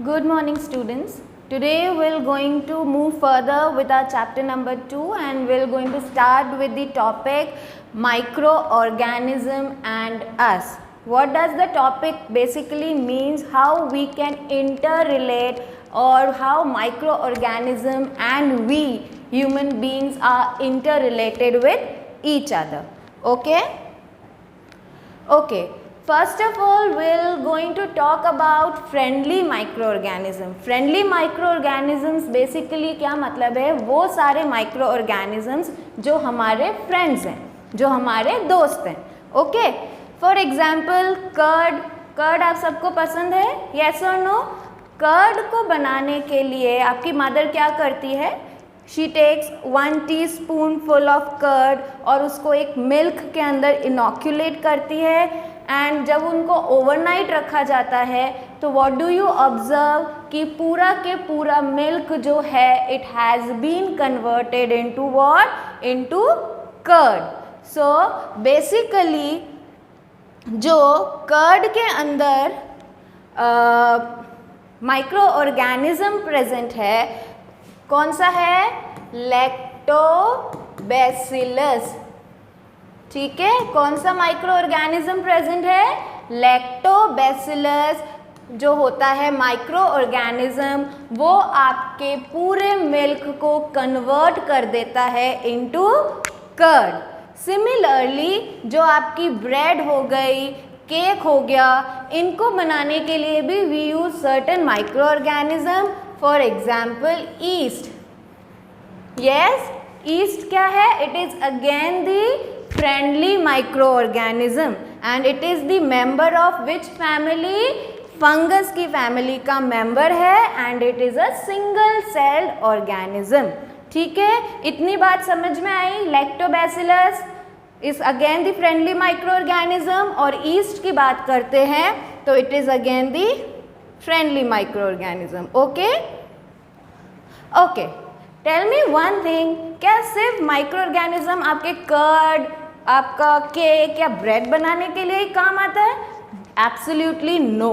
Good morning, students. Today we're going to move further with our chapter number 2 and we're going to start with the topic microorganism and us. What does the topic basically means? How we can interrelate or how microorganism and we human beings are interrelated with each other. Okay? Okay. First of all, we're going to talk about friendly microorganism. Friendly microorganisms basically क्या मतलब है? वो सारे microorganisms जो हमारे friends हैं, जो हमारे दोस्त हैं. Okay? For example, curd. Curd आप सबको पसंद है? Yes or no? कर्ड को बनाने के लिए आपकी मदर क्या करती है? She takes 1 teaspoonful of curd और उसको एक मिल्क के अंदर इनोक्यूलेट करती है एंड जब उनको ओवरनाइट रखा जाता है तो व्हाट डू यू ऑब्जर्व कि पूरा के पूरा मिल्क जो है it has been converted into what? Into curd. So basically जो कर्ड के अंदर माइक्रो ऑर्गेनिज्म प्रेजेंट है कौन सा है? लैक्टोबैसिलस. ठीक है, कौन सा माइक्रो ऑर्गेनिज्म प्रेजेंट है? लैक्टोबैसिलस जो होता है माइक्रो ऑर्गेनिज्म वो आपके पूरे मिल्क को कन्वर्ट कर देता है इनटू कर्ड. सिमिलरली जो आपकी ब्रेड हो गई, केक हो गया, इनको बनाने के लिए भी we use certain microorganism. For example yeast. Yes, yeast क्या है? It is again the friendly microorganism and it is the member of which family? Fungus की फैमिली का मेंबर है and it is a single celled organism. ठीक है, इतनी बात समझ में आई? Lactobacillus is again the friendly microorganism और yeast की बात करते हैं तो it is again the friendly microorganism. Okay? Okay. Tell me one thing, क्या सिर्फ माइक्रो ऑर्गेनिज्म आपके कर्ड, आपका केक या ब्रेड बनाने के लिए ही काम आता है? Absolutely no.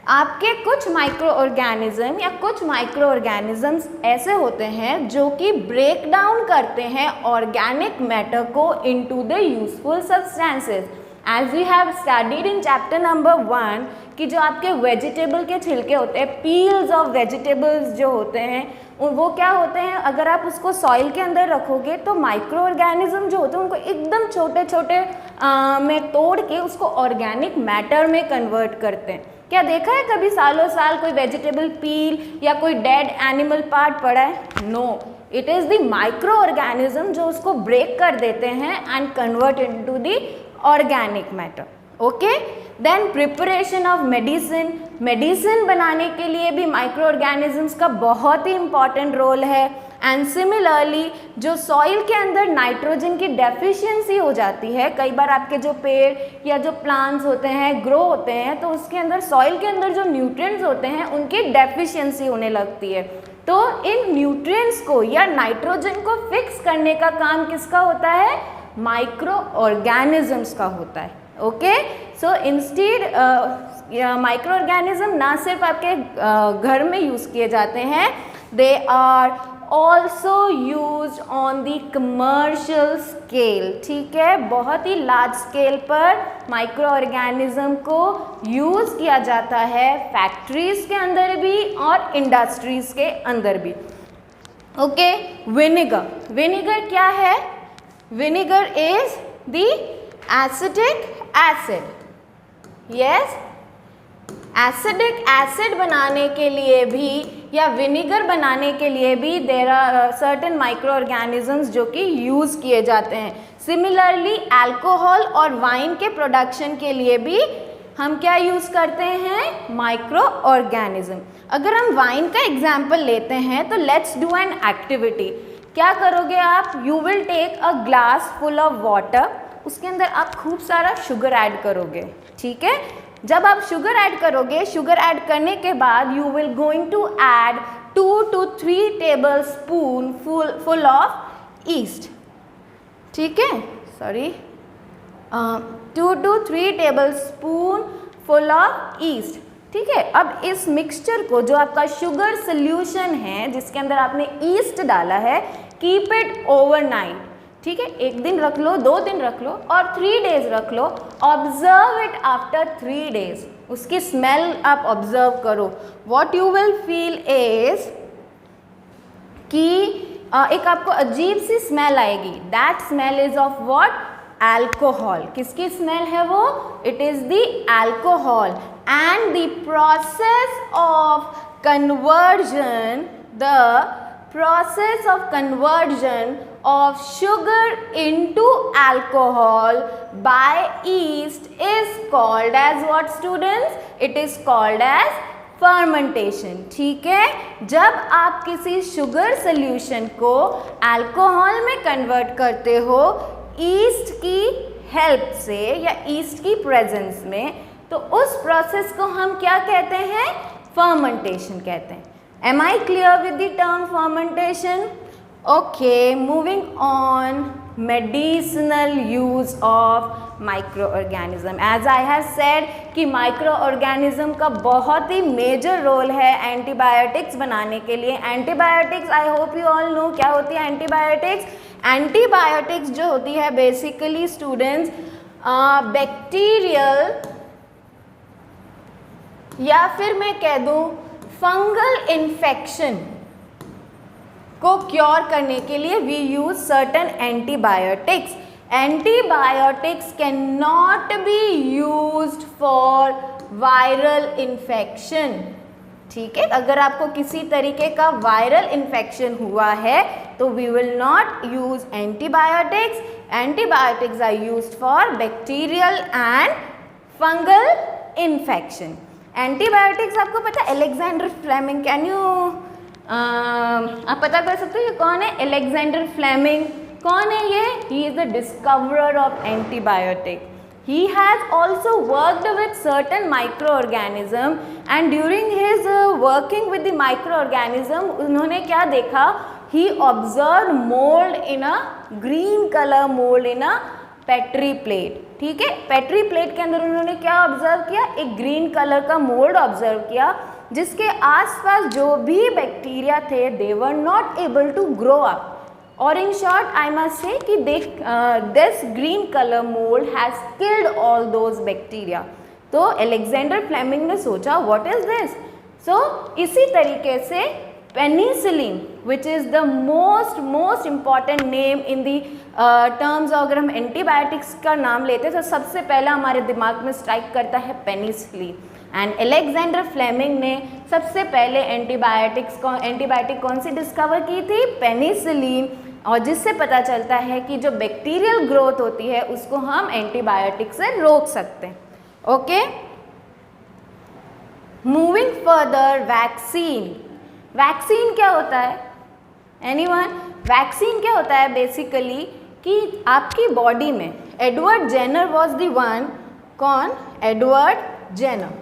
आपके कुछ माइक्रो ऑर्गेनिज्म या कुछ माइक्रो ऑर्गेनिजम्स ऐसे होते हैं जो कि ब्रेक डाउन करते हैं ऑर्गेनिक मैटर को into the useful substances. As we have studied in chapter number 1 कि जो आपके वेजिटेबल के छिलके होते हैं, पील्स ऑफ वेजिटेबल्स जो होते हैं वो क्या होते हैं? अगर आप उसको सॉइल के अंदर रखोगे तो माइक्रो ऑर्गेनिज्म जो होते हैं उनको एकदम छोटे छोटे में तोड़ के उसको ऑर्गेनिक मैटर में कन्वर्ट करते हैं. क्या देखा है कभी सालों साल कोई वेजिटेबल पील या कोई डेड एनिमल पार्ट पड़ा है? No. It is the micro organism जो उसको ब्रेक कर देते हैं and convert into the organic matter. Okay. Then preparation of medicine. Medicine बनाने के लिए भी माइक्रो ऑर्गेनिजम्स का बहुत ही इंपॉर्टेंट रोल है. एंड सिमिलरली जो सॉइल के अंदर नाइट्रोजन की डेफिशिएंसी हो जाती है, कई बार आपके जो पेड़ या जो प्लांट्स होते हैं ग्रो होते हैं तो उसके अंदर सॉइल के अंदर जो न्यूट्रिएंट्स होते हैं उनकी डेफिशिएंसी होने लगती है. तो इन न्यूट्रिएंट्स को या नाइट्रोजन को फिक्स करने का काम किसका होता है? माइक्रो ऑर्गेनिजम्स का होता है. Okay. So instead microorganism ना सिर्फ आपके घर में यूज़ किए जाते हैं, they are also use on the commercial scale. ठीक है, बहुत ही लार्ज स्केल पर माइक्रो ऑर्गेनिज्म को यूज़ किया जाता है फैक्ट्रीज के अंदर भी और इंडस्ट्रीज के अंदर भी. ओके. विनेगर. विनेगर क्या है? Vinegar is the acidic acid. Yes, acidic acid बनाने के लिए भी या विनेगर बनाने के लिए भी there are certain microorganisms जो कि यूज़ किए जाते हैं. सिमिलरली अल्कोहल और वाइन के प्रोडक्शन के लिए भी हम क्या यूज़ करते हैं? Microorganism. अगर हम वाइन का एग्जाम्पल लेते हैं तो लेट्स डू एन एक्टिविटी. क्या करोगे आप? You will take a glass full of water. उसके अंदर आप खूब सारा शुगर ऐड करोगे. ठीक है, जब आप शुगर ऐड करोगे, शुगर ऐड करने के बाद you will going to add 2 to 3 tablespoon full of yeast. ठीक है, sorry 2 to 3 tablespoon full of yeast. ठीक है। अब इस मिक्सचर को, जो आपका शुगर सोल्यूशन है जिसके अंदर आपने ईस्ट डाला है, कीप इट ओवरनाइट, ठीक है। 1 दिन रख लो, 2 दिन रख लो और 3 डेज रख लो। ऑब्जर्व इट आफ्टर 3 डेज, उसकी स्मेल आप ऑब्जर्व करो। What you will feel is कि एक आपको अजीब सी स्मेल आएगी। That smell is of what? Alcohol. किसकी स्मेल है वो? It is the alcohol. And the process of conversion, the process of conversion of sugar into alcohol by yeast is called as what students? It is called as fermentation, ठीक है। जब आप किसी sugar solution को alcohol में convert करते हो east की हेल्प से या ईस्ट की प्रेजेंस में, तो उस प्रोसेस को हम क्या कहते हैं? फर्मेंटेशन कहते हैं। Am I clear with the term fermentation? Okay, moving on, medicinal use of microorganism. As I have said कि microorganism का बहुत ही मेजर रोल है एंटीबायोटिक्स बनाने के लिए। Antibiotics, I hope you all know क्या होती है एंटीबायोटिक्स। एंटीबायोटिक्स जो होती है बेसिकली स्टूडेंट्स बैक्टीरियल या फिर मैं कह दूँ फंगल इन्फेक्शन को क्योर करने के लिए we use certain antibiotics. Antibiotics can not be used for viral infection, ठीक है। अगर आपको किसी तरीके का वायरल इन्फेक्शन हुआ है तो we will not use antibiotics. Antibiotics are used for bacterial and fungal infection. Antibiotics आपको पता है अलेक्जेंडर फ्लेमिंग, कैन यू आप पता कर सकते हो ये कौन है? अलेक्जेंडर फ्लेमिंग कौन है ये? He is the discoverer of antibiotic. He has also worked with certain micro organism and during his working with the micro organism उन्होंने क्या देखा? He observe mould in a green colour mould in a petri plate, ठीक है। Petri plate के अंदर उन्होंने क्या observe किया? एक ग्रीन कलर का मोल्ड ऑब्जर्व किया जिसके आसपास जो भी बैक्टीरिया थे they were not able to grow up. और in short I must say कि this green colour mould has killed all those bacteria. तो अलेक्जेंडर फ्लेमिंग ने सोचा व्हाट इज दिस। सो इसी तरीके से penicillin which is the most important name in the terms. अगर हम एंटीबायोटिक्स का नाम लेते हैं तो सबसे पहला हमारे दिमाग में स्ट्राइक करता है पेनिसिलिन। एंड अलेक्जेंडर फ्लेमिंग ने सबसे पहले एंटीबायोटिक कौन सी डिस्कवर की थी? पेनिसिलिन। और जिससे पता चलता है कि जो बैक्टीरियल ग्रोथ होती है उसको हम एंटीबायोटिक से रोक सकते हैं। Okay, moving further, vaccine. Vaccine क्या होता है? एनीवन? वैक्सीन क्या होता है बेसिकली कि आपकी बॉडी में, Edward Jenner was the one, कौन? Edward Jenner.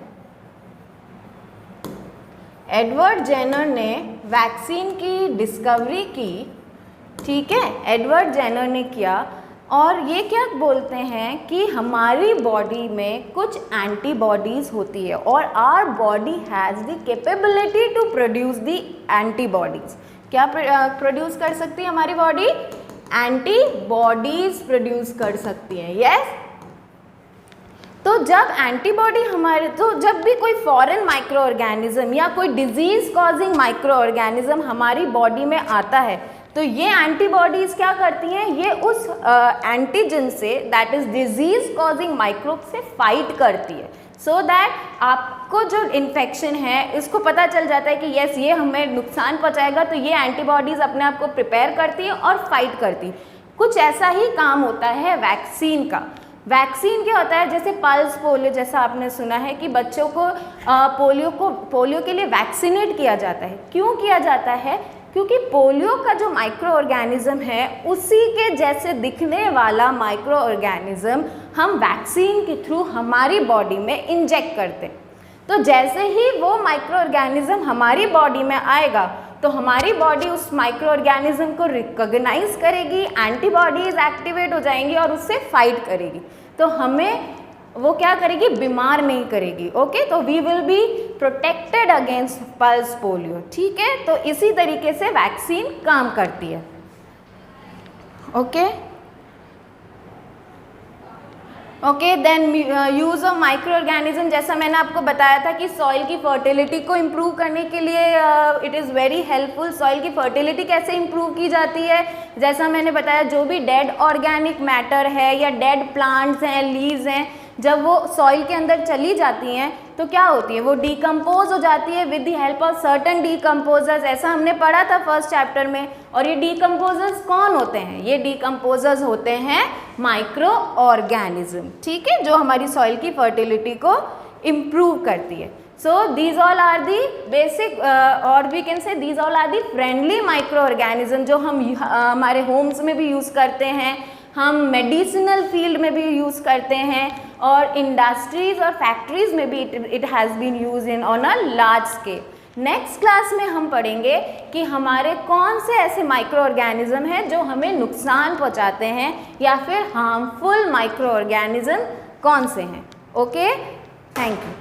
एडवर्ड जेनर ने वैक्सीन की डिस्कवरी की, ठीक है, एडवर्ड जेनर ने किया। और ये क्या बोलते हैं कि हमारी बॉडी में कुछ एंटीबॉडीज़ होती है और our body has the capability to produce the antibodies. क्या प्रोड्यूस कर सकती है हमारी बॉडी? एंटीबॉडीज़ प्रोड्यूस कर सकती है। यस, तो जब एंटीबॉडी हमारे, तो जब भी कोई फॉरेन माइक्रो ऑर्गेनिज्म या कोई डिजीज़ कॉजिंग माइक्रो ऑर्गेनिज्म हमारी बॉडी में आता है तो ये एंटीबॉडीज़ क्या करती हैं? ये उस एंटीजन से, that is disease causing microbe से फाइट करती है, सो दैट आपको जो इन्फेक्शन है इसको पता चल जाता है कि यस ये हमें नुकसान पहुंचाएगा, तो ये एंटीबॉडीज़ अपने आप को प्रिपेयर करती है और फाइट करती है। कुछ ऐसा ही काम होता है वैक्सीन का। वैक्सीन क्या होता है? जैसे पल्स पोलियो, जैसा आपने सुना है कि बच्चों को पोलियो के लिए वैक्सीनेट किया जाता है। क्यों किया जाता है? क्योंकि पोलियो का जो माइक्रो ऑर्गेनिज्म है उसी के जैसे दिखने वाला माइक्रो ऑर्गेनिज्म हम वैक्सीन के थ्रू हमारी बॉडी में इंजेक्ट करते हैं। तो जैसे ही वो माइक्रो ऑर्गेनिज्म हमारी बॉडी में आएगा तो हमारी बॉडी उस माइक्रो ऑर्गेनिज्म को रिकॉग्नाइज करेगी, एंटीबॉडीज एक्टिवेट हो जाएंगी और उससे फाइट करेगी। तो हमें वो क्या करेगी, बीमार नहीं करेगी। ओके, तो we will be protected against pulse polio. ठीक है, तो इसी तरीके से वैक्सीन काम करती है। Okay okay, then use of microorganism, जैसा मैंने आपको बताया था कि सॉइल की फर्टिलिटी को इम्प्रूव करने के लिए it is very helpful. Soil की फर्टिलिटी कैसे इम्प्रूव की जाती है, जैसा मैंने बताया, जो भी डेड ऑर्गेनिक मैटर है या डेड प्लांट्स हैं, लीव्स हैं, जब वो सॉइल के अंदर चली जाती हैं तो क्या होती है, वो डिकम्पोज हो जाती है with the help of certain decomposers. ऐसा हमने पढ़ा था फर्स्ट चैप्टर में। और ये डिकम्पोजर्स कौन होते हैं, ये डिकम्पोजर्स होते हैं माइक्रो ऑर्गेनिज्म। ठीक है, जो हमारी सॉइल की फर्टिलिटी को इम्प्रूव करती है। So these all are the basic और we can say these all are the friendly micro organism, जो हम हमारे होम्स में भी यूज़ करते हैं, हम मेडिसिनल फील्ड में भी यूज़ करते हैं, और इंडस्ट्रीज और फैक्ट्रीज में भी it has been use in on a large scale. Next class में हम पढ़ेंगे कि हमारे कौन से ऐसे माइक्रो ऑर्गेनिज्म हैं जो हमें नुकसान पहुंचाते हैं, या फिर हार्मफुल माइक्रो ऑर्गेनिज्म कौन से हैं। Okay, thank you.